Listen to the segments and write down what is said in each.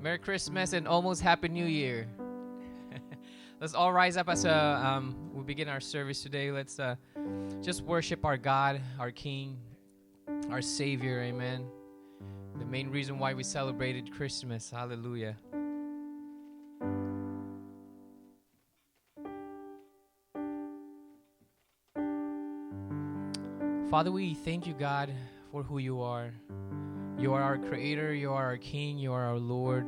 Merry Christmas and almost Happy New Year. Let's all rise up as we begin our service today. Let's just worship our God, our King, our Savior. Amen. The main reason why we celebrated Christmas. Hallelujah. Father, we thank you, God, for who you are. You are our Creator. You are our King. You are our Lord.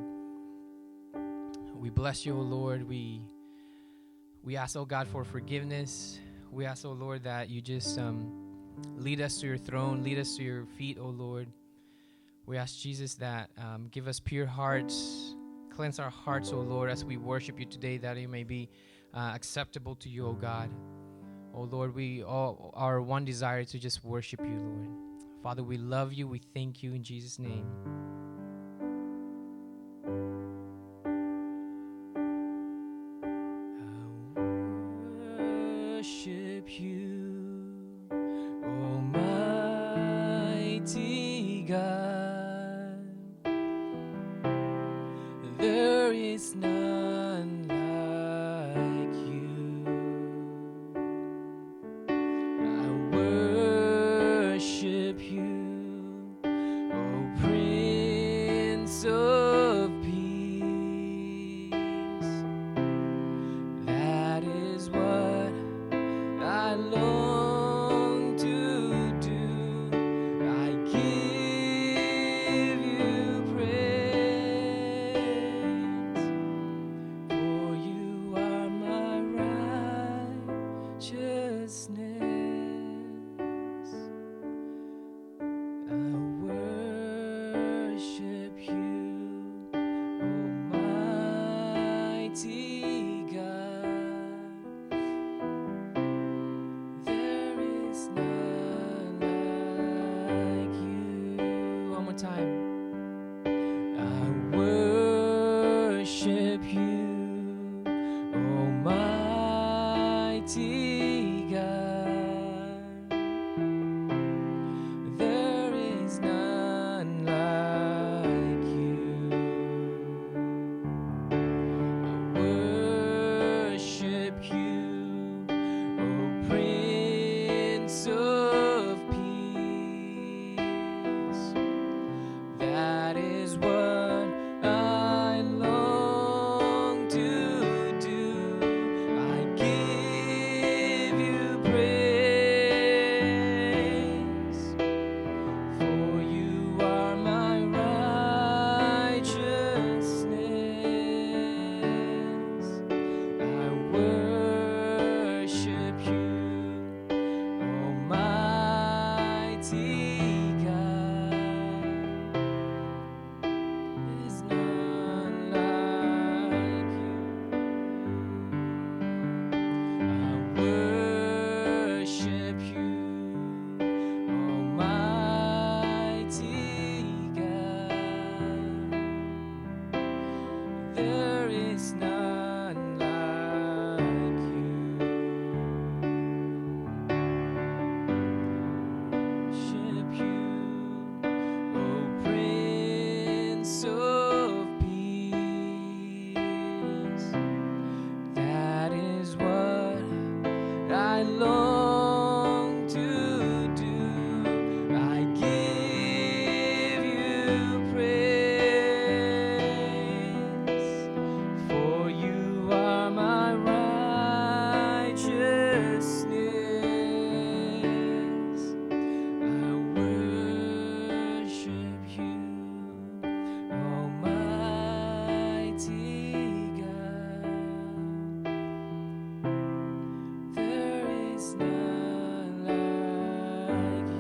We bless you, O Lord. We ask, oh God, for forgiveness. We ask, oh Lord, that you just lead us to your throne, lead us to your feet, oh Lord. We ask, Jesus, that give us pure hearts, cleanse our hearts, oh Lord, as we worship you today, that it may be acceptable to you, oh God. Oh Lord, we all our one desire to just worship you, Lord. Father, we love you. We thank you in Jesus' name. Worship you, Almighty God. There is none like you. I worship you, O Prince of Peace. That is what I long to do. I give you praise, for you are my righteousness. I worship you, Almighty God. There is none like you. One more time. I worship you, Almighty God. There is none like you. I worship you, O Prince of Peace. That is what I long to do. I give you praise, for you are my righteousness. I worship you, Almighty God. There's none like you. I worship you, Almighty God. There is none like you. Worship you, O Prince of Peace. That is what I long to do. I give you praise, for you are my righteousness. I worship you, Almighty God. There is none like you.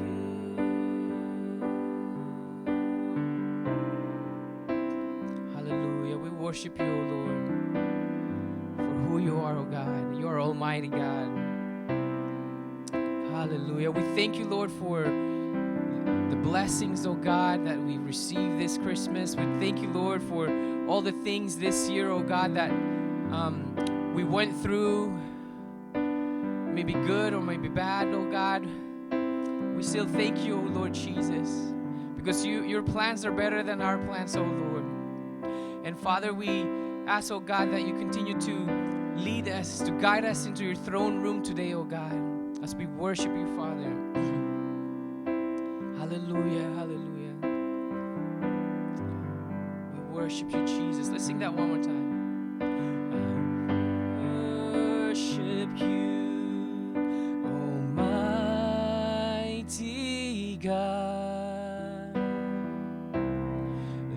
Hallelujah. We worship you, O Lord, for who you are, O God. You are Almighty God. Hallelujah. We thank you, Lord, for the blessings, oh God, that we received this Christmas. We thank you, Lord, for all the things this year, oh God, that we went through, maybe good or maybe bad, oh God. We still thank you, oh Lord Jesus, because your plans are better than our plans, oh Lord. And Father, we ask, oh God, that you continue to lead us, to guide us into your throne room today, oh God, as we worship you, Father. Hallelujah, hallelujah. We worship you, Jesus. Let's sing that one more time. I worship you, Almighty God.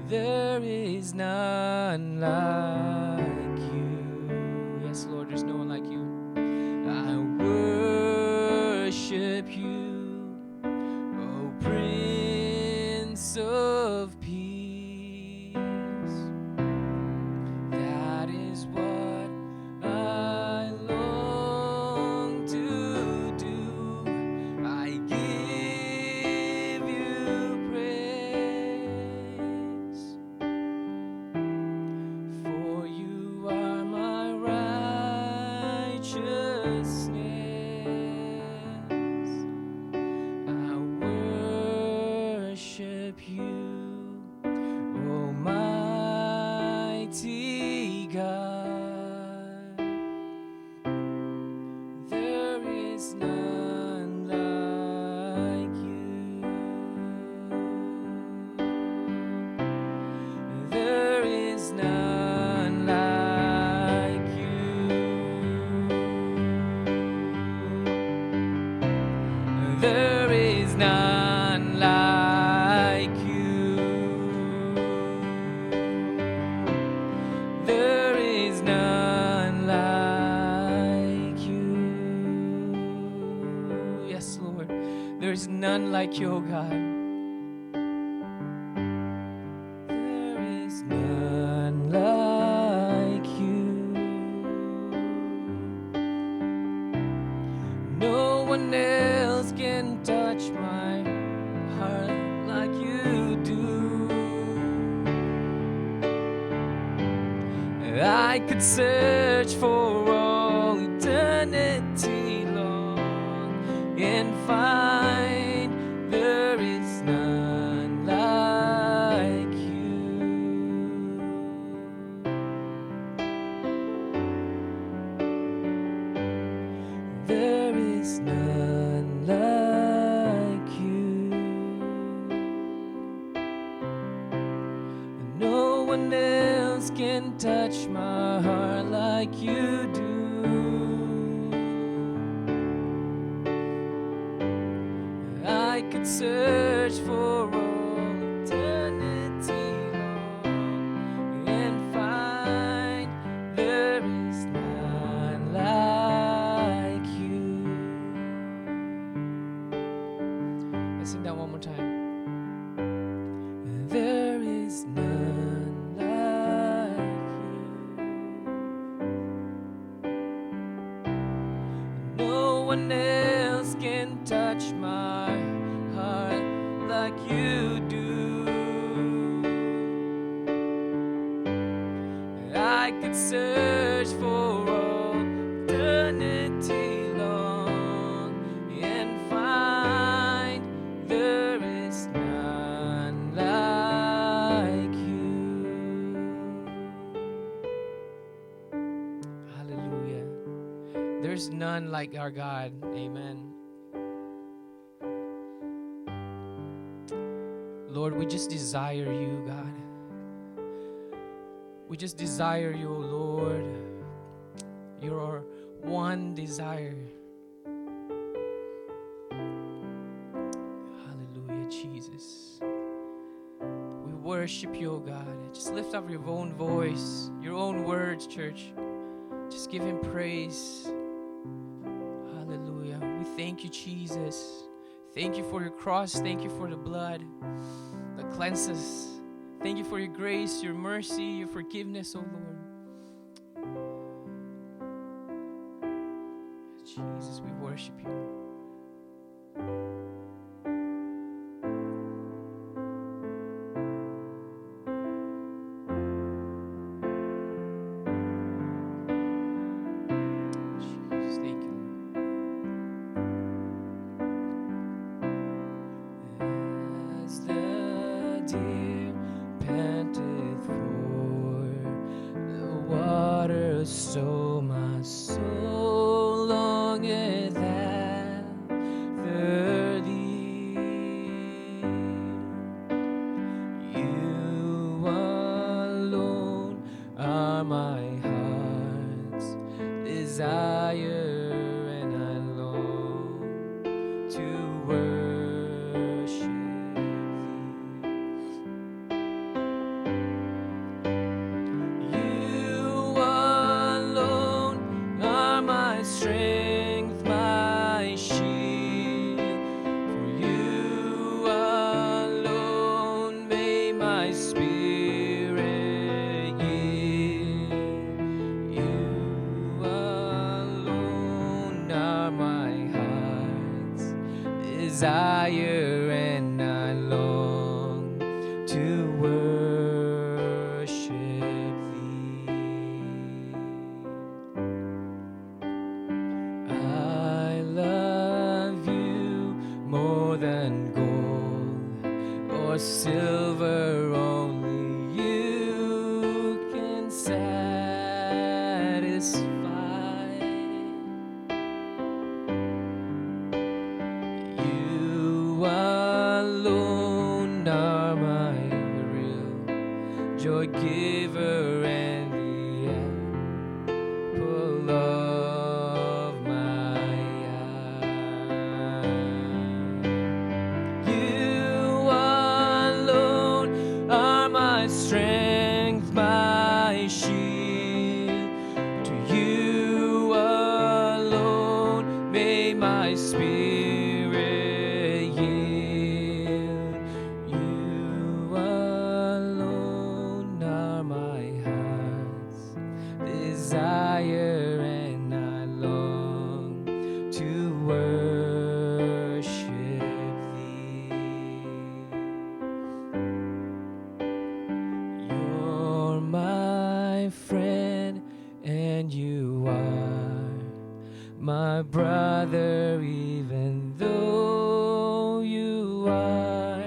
There is none like you. Yes, Lord, there's no one like you. I worship you, O Prince of Peace. That is what I long to do. I give you praise, for you are my righteousness. I worship you, Almighty God. There is none like you. There is none like you. There is none like you. There is none like you. Yes, Lord. There is none like you, oh God. There is none like you. No one else can touch my heart like you do. I could search for all eternity long and find there is none like you. There is none like you. No one else can touch my heart like you do. I could search for all eternity long and find there is none like you. Let's sing that one more time. There is none like you. No one else can touch my heart like you do. I could search for all eternity long and find there is none like you. Hallelujah. There's none like our God. Amen. Lord, we just desire you, God. We just desire you, O Lord. You're our one desire. Hallelujah, Jesus. We worship you, O God. Just lift up your own voice, your own words, church. Just give him praise. Hallelujah. We thank you, Jesus. Thank you for your cross. Thank you for the blood that cleanses. Thank you for your grace, your mercy, your forgiveness, O Lord. Jesus, we worship you. Jesus, thank you, Lord. As the deer panteth for other soul, my soul longeth after thee. You alone are my heart's desire, and I long to worship thee. You alone are my strength, my shield. For you alone may my spirit yield. You alone are my heart's desire, and I long to worship thee. I love you more than gold or silver, only you can satisfy. You alone are my real joy giver and the apple of my eye. You alone are my strength, my shield. To you alone may my spirit yield. You alone are my heart's desire, and I long to worship thee. You're my friend, and you are my brother, even though you are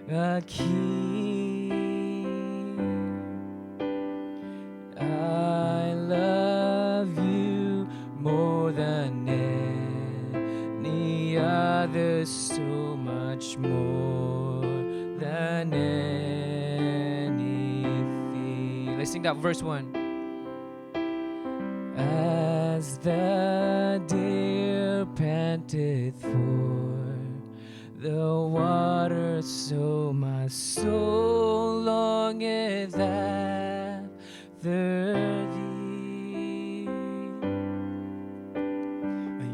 a king. I love you more than any other, so much more than anything. Let's sing that verse 1. As the deer panteth for the water, so my soul longeth after thee.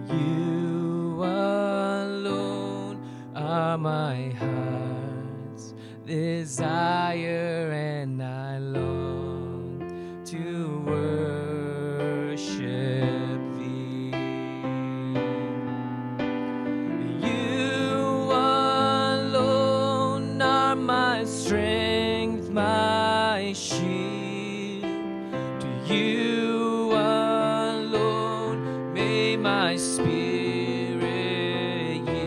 You alone are my heart's desire, and I long to worship thee. You alone are my strength, my shield. To you alone may my spirit yield.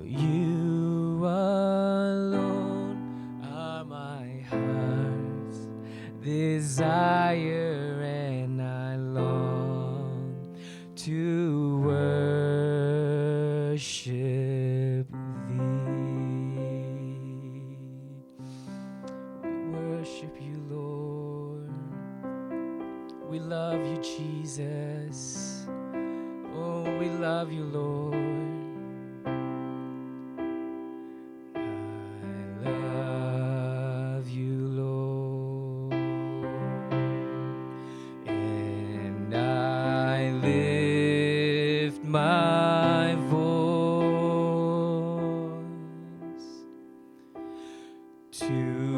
You alone are my heart's desire, and I long to worship thee. We worship you, Lord. We love you, Jesus. Oh, we love you, Lord. I love you, Lord, and I lift my voice to